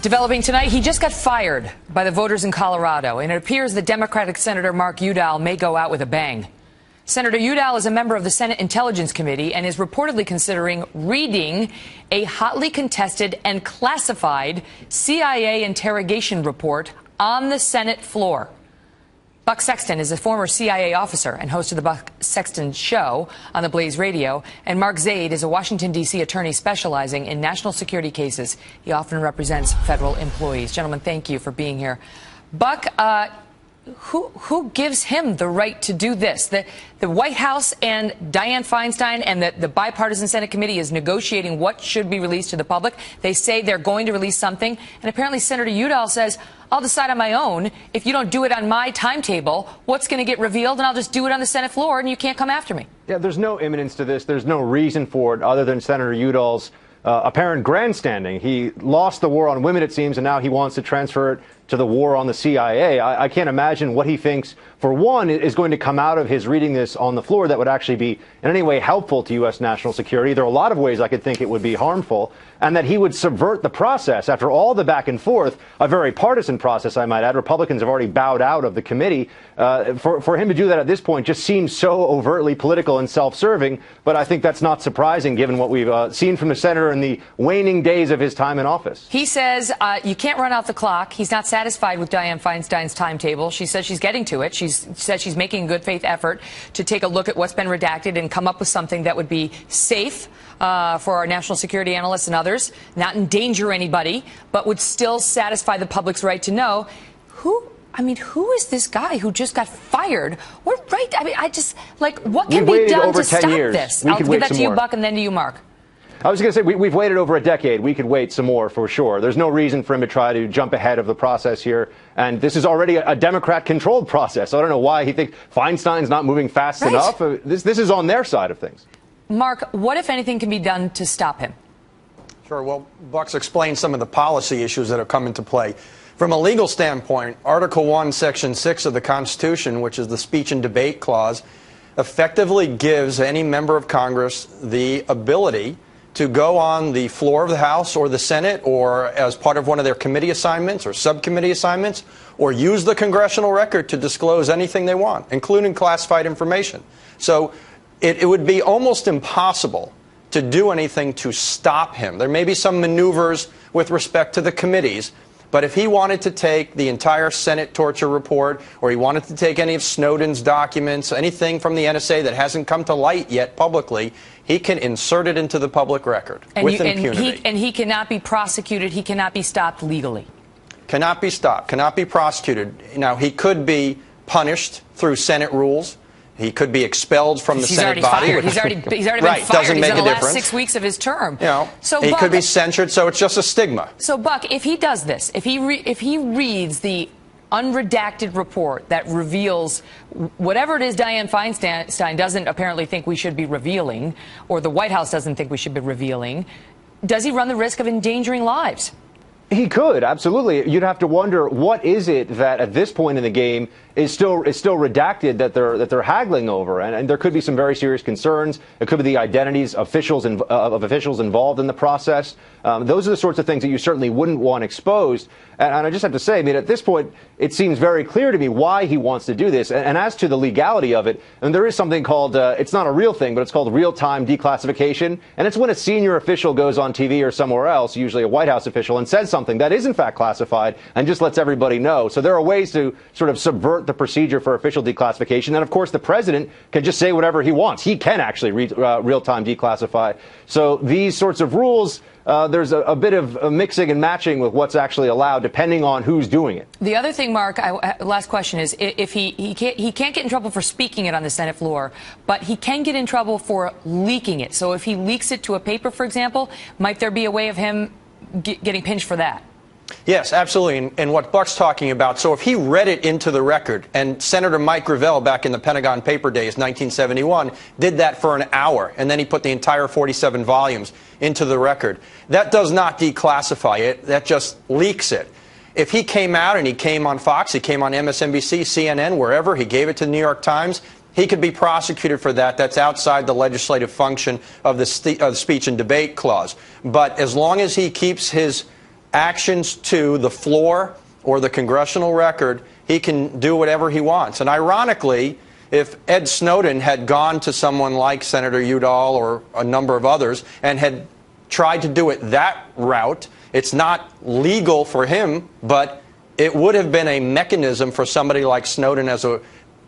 Developing tonight, he just got fired by the voters in Colorado, and it appears the Democratic Senator Mark Udall may go out with a bang. Senator Udall is a member of the Senate Intelligence Committee and is reportedly considering reading a hotly contested and classified CIA interrogation report on the Senate floor. Buck Sexton is a former CIA officer and host of the Buck Sexton Show on the Blaze Radio. And Mark Zaid is a Washington, D.C. attorney specializing in national security cases. He often represents federal employees. Gentlemen, thank you for being here. Buck, who gives him the right to do this? The White House and Dianne Feinstein and the bipartisan Senate committee is negotiating what should be released to the public. They say they're going to release something. And apparently Senator Udall says, I'll decide on my own. If you don't do it on my timetable, what's going to get revealed, and I'll just do it on the Senate floor, and you can't come after me. Yeah, there's no imminence to this. There's no reason for it other than Senator Udall's apparent grandstanding. He lost the war on women, it seems, and now he wants to transfer it to the war on the CIA. I can't imagine what he thinks, for one, is going to come out of his reading this on the floor that would actually be in any way helpful to U.S. national security. There are a lot of ways I could think it would be harmful, and that he would subvert the process. After all the back and forth, a very partisan process, I might add, Republicans have already bowed out of the committee. For him to do that at this point just seems so overtly political and self-serving, but I think that's not surprising given what we've seen from the senator in the waning days of his time in office. He says you can't run out the clock. He's not satisfied with Dianne Feinstein's timetable. She says she's getting to it. She says she's making a good faith effort to take a look at what's been redacted and come up with something that would be safe for our national security analysts and others, not endanger anybody, but would still satisfy the public's right to know who is this guy who just got fired? What right? I mean, what can be done to stop this? I'll give that to you, Buck, and then to you, Mark. I was going to say, we've waited over a decade. We could wait some more, for sure. There's no reason for him to try to jump ahead of the process here. And this is already a Democrat-controlled process. So I don't know why he thinks Feinstein's not moving fast enough. This is on their side of things. Mark, what, if anything, can be done to stop him? Sure. Well, Buck's explained some of the policy issues that have come into play. From a legal standpoint, Article 1, Section 6 of the Constitution, which is the speech and debate clause, effectively gives any member of Congress the ability to go on the floor of the House or the Senate or as part of one of their committee assignments or subcommittee assignments or use the congressional record to disclose anything they want, including classified information. So it would be almost impossible to do anything to stop him. There may be some maneuvers with respect to the committees, but if he wanted to take the entire Senate torture report or he wanted to take any of Snowden's documents, anything from the NSA that hasn't come to light yet publicly, he can insert it into the public record with impunity. And he cannot be prosecuted. He cannot be stopped legally. Cannot be stopped. Cannot be prosecuted. Now, he could be punished through Senate rules. He could be expelled from the Senate body. He's already been fired. Doesn't make He's in the a difference. last 6 weeks of his term. You know, so he Buck, could be censured, so it's just a stigma. So, Buck, if he does this, if he reads the unredacted report that reveals whatever it is Dianne Feinstein doesn't apparently think we should be revealing, or the White House doesn't think we should be revealing, does he run the risk of endangering lives? He could, absolutely. You'd have to wonder, what is it that at this point in the game is still redacted that they're haggling over, and there could be some very serious concerns. It could be the identities of officials involved in the process. Those are the sorts of things that you certainly wouldn't want exposed. And I just have to say, I mean, at this point, it seems very clear to me why he wants to do this. And as to the legality of it, and there is something called, it's not a real thing, but it's called real-time declassification. And it's when a senior official goes on TV or somewhere else, usually a White House official, and says something that is in fact classified and just lets everybody know. So there are ways to sort of subvert the procedure for official declassification. And of course, the president can just say whatever he wants. He can actually real-time declassify. So these sorts of rules, there's a bit of a mixing and matching with what's actually allowed, depending on who's doing it. The other thing, Mark, last question is, if he can't get in trouble for speaking it on the Senate floor, but he can get in trouble for leaking it. So if he leaks it to a paper, for example, might there be a way of him getting pinched for that? Yes, absolutely. And what Buck's talking about, so if he read it into the record, and Senator Mike Gravel back in the Pentagon paper days, 1971, did that for an hour, and then he put the entire 47 volumes into the record, that does not declassify it. That just leaks it. If he came out and he came on Fox, he came on MSNBC, CNN, wherever, he gave it to the New York Times, he could be prosecuted for that. That's outside the legislative function of the speech and debate clause. But as long as he keeps his actions to the floor or the congressional record, he can do whatever he wants. And ironically, if Ed Snowden had gone to someone like Senator Udall or a number of others and had tried to do it that route, it's not legal for him, but it would have been a mechanism for somebody like Snowden,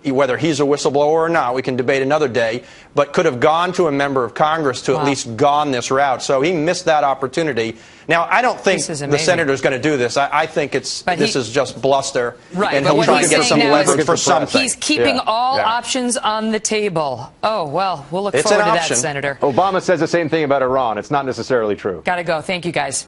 whether he's a whistleblower or not, we can debate another day, but could have gone to a member of Congress to at least gone this route. So he missed that opportunity. Now, I don't think the senator's going to do this. I think this is just bluster. Right, and but he'll what try he's to get some saying now leverage is for something. he's keeping all options on the table. Oh, well, we'll look forward to that, Senator. Obama says the same thing about Iran. It's not necessarily true. Got to go. Thank you, guys.